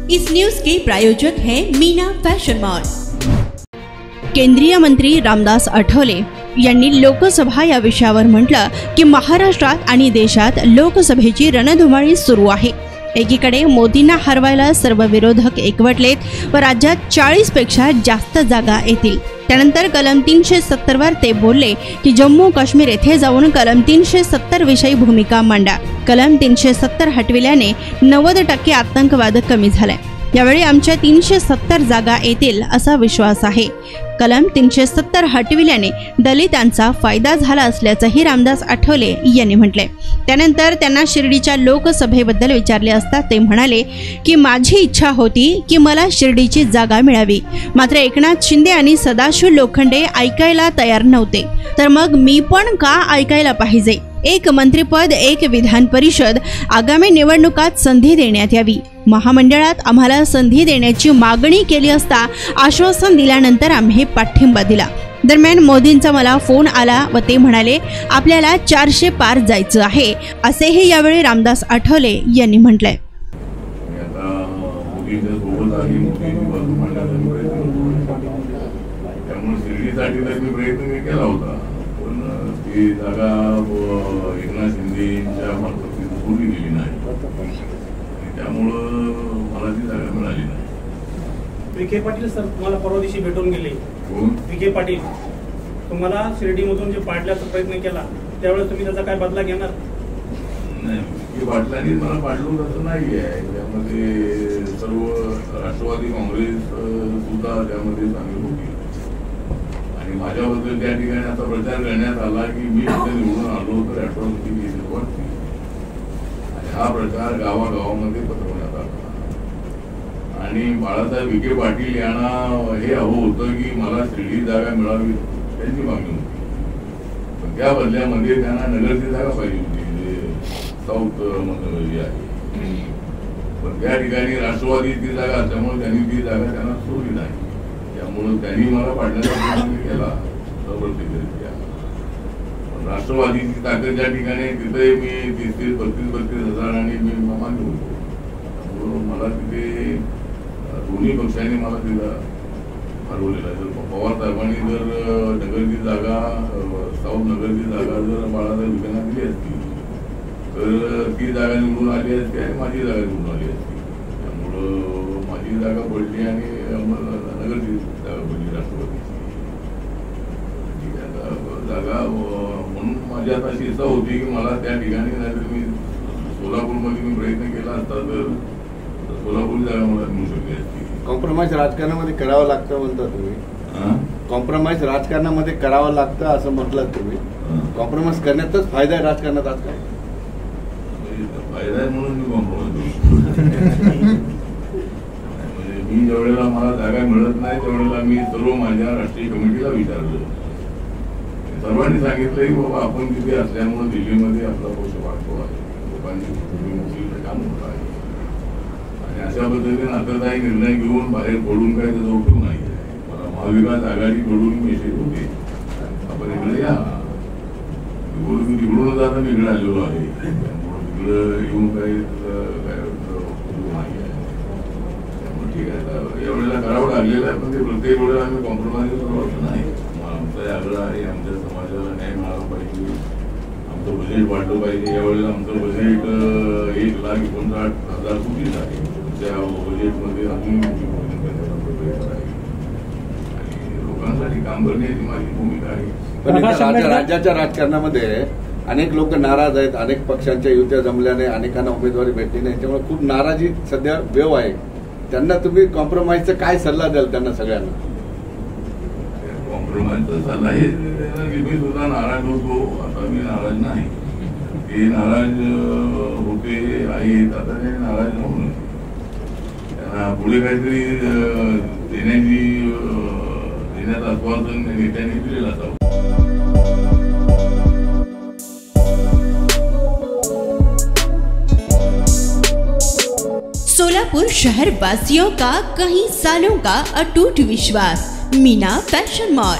इस news के प्रायोजक हैं Meena fashion mall. केंद्रीय मंत्री रामदास आठवले यांनी लोकसभा या विषयावर म्हटलं की महाराष्ट्रात आणि देशात लोकसभेची रणधुमाळी सुरू आहे। एकीकडे मोदींना हरवायला सर्व विरोधक एकवटलेत व राज्यात 40 पेक्षा जास्त जागा येतील। त्यानंतर कलम 370 वर ते बोलले की जम्मू काश्मीर येथे जाऊन कलम 370 विषयी भूमिका मांडा। कलम 370 हटविल्याने 90% आतंकवाद कमी झालाय। यावेळी आमच्या 370 जागा येतील असा विश्वास आहे। कलम 370 हटविल्याने दलितांचा फायदा झाला असल्याचंही रामदास आठवले यांनी म्हटले। त्यानंतर त्यांना शिर्डीच्या लोकसभेबद्दल विचारले असता ते म्हणाले की माझी इच्छा होती की मला शिर्डीची जागा मिळावी, मात्र एकनाथ शिंदे आणि सदाशिव लोखंडे ऐकायला तयार नव्हते, तर मग मी पण का ऐकायला पाहिजे। एक मंत्रिपद, एक विधान परिषद, आगामी निवडणुकात संधी देण्यात यावी। महामंडळात आम्हाला संधी देण्याची मागणी केली असता आश्वासन दिल्यानंतर आम्ही पाठिंबा दिला। दरम्यान मोदींचा मला फोन आला व ते म्हणाले आपल्याला 400 पार जायचं आहे, असेही यावेळी रामदास आठवले यांनी म्हटलंय। एकनाथ शिंदेच्या मार्फत पूर्ण गेली नाही, त्यामुळं मला ती जागा मिळाली नाही। विखे पाटील सर तुम्हाला परवा दिवशी भेटून गेले। विखे पाटील तुम्हाला शिर्डीमधून जे पाडण्याचा प्रयत्न केला त्यावेळेस तुम्ही त्याचा काय बदला घेणार? नाही, विखे पाटलांनी मला पाडलं असं नाही आहे। त्यामध्ये सर्व राष्ट्रवादी काँग्रेस सुद्धा त्यामध्ये सामील होती आणि माझ्याबद्दल त्या ठिकाणी असा प्रचार करण्यात आला की मी निवडून आलो तर राष्ट्रवादी वाटते आणि हा प्रचार गावागावामध्ये पसरवण्यात आला आणि बाळासाहेब विखे पाटील यांना हे हवं होतं की मला शिर्डी जागा मिळावी, त्यांची मागणी होती। पण त्या बदल्यामध्ये त्यांना नगरची जागा पाहिजे होती, साऊथ मध्ये आहे, पण त्या ठिकाणी राष्ट्रवादीची जागा असल्यामुळे त्यांनी ती जागा त्यांना सोडली नाही। त्यामुळे त्यांनी मला पाडण्याचा प्रयत्न केला जबरदस्तीरित्या। राष्ट्रवादीची ताकद ज्या ठिकाणी तिथे मी 30-32 हजारांनी मी मागे होतो, त्यामुळं मला तिथे दोन्ही पक्षांनी मला तिथं हरवलेला आहे। जर पवार साहेबांनी जर नगरची जागा, साऊथ नगरची जागा जर बाळासाहेब विखेंना दिली असती तर ती जागा निवडून आली असती आणि माझी जागा निवडून आली असती। त्यामुळं माझी जागा पडली आणि नगरची जागा पडली राष्ट्रवादीची जागा। म्हणून माझी आता अशी इच्छा होती की मला त्या ठिकाणी नाहीतर मी सोलापूरमध्ये मी प्रयत्न केला असता तर सोलापूर जागा मला मिळू शकली असती। कॉम्प्रोमाइज राजकारणामध्ये करावं लागतं म्हणता तुम्ही, कॉम्प्रोमाइज राजकारणामध्ये करावं लागतं असं म्हटलं तुम्ही। कॉम्प्रोमाइज करण्यातच फायदा आहे राजकारणात आज काय? फायदा आहे म्हणून मी कॉम्प्रोमाइज मी ज्यावेळेला मला जागा मिळत नाही त्यावेळेला मी सर्व माझ्या राष्ट्रीय कमिटीला विचारलं, सर्वांनी सांगितलं की बाबा आपण तिथे असल्यामुळे दिल्लीमध्ये आपला पक्ष वाढतो आहे, लोकांची काम होत आहे आणि अशा पद्धतीने आताही निर्णय घेऊन बाहेर पडून काय त्याचा उपयोग नाही आहे। मला महाविकास आघाडीकडून मेसेज होते आपण इकडे या, तिकडून जाता मी इकडे आलेलो आहे, त्यामुळे तिकडं येऊन काही काय उपयोग नाही आहे। त्यामुळे ठीक आहे, यावेळेला करावं लागलेलं आहे, पण ते प्रत्येक वेळेला आम्ही कॉम्प्रोमाइज करत नाही। आमचा आग्रह आहे आमच्या समाजाला न्याय मिळाला पाहिजे, आमचं बजेट वाढलं पाहिजे। यावेळेला आमचं बजेट 1,59,000 कोटी आहे, त्या बजेटमध्ये अजून प्रयत्न आहे आणि लोकांसाठी काम करण्याची माझी भूमिका आहे। राज्याच्या राजकारणामध्ये अनेक लोक नाराज आहेत, अनेक पक्षांच्या युत्या जमल्याने अनेकांना उमेदवारी भेटली नाही, त्यामुळे खूप नाराजी सध्या वेव आहे। त्यांना तुम्ही कॉम्प्रोमाइजचा काय सल्ला द्याल त्यांना सगळ्यांना? कॉम्प्रोमाइजचा सल्ला हे मी सुद्धा नाराज होतो, आता मी नाराज नाही। ते नाराज होते आहेत, आता ते नाराज होऊन त्यांना पुढे काहीतरी देण्याचं आश्वासन नेत्यांनी दिलेलं असावं। सोलापुर शहर वासियों का कई सालों का अटूट विश्वास मीना फैशन मॉल।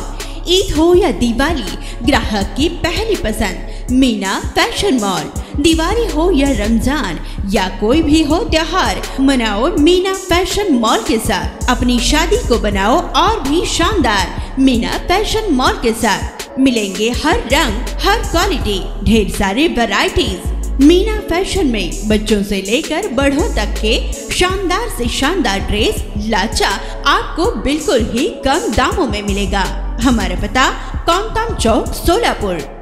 ईद हो या दिवाली, ग्राहक की पहली पसंद मीना फैशन मॉल। दिवाली हो या रमजान या कोई भी हो त्योहार, मनाओ मीना फैशन मॉल के साथ। अपनी शादी को बनाओ और भी शानदार। मीना फैशन मॉल के साथ मिलेंगे हर रंग, हर क्वालिटी, ढेर सारे वैरायटीज। मीना फैशन में बच्चों से लेकर बड़ों तक के शानदार से शानदार ड्रेस लाचा आपको बिल्कुल ही कम दामों में मिलेगा। हमारा पता कोंगताम चौक, सोलापुर।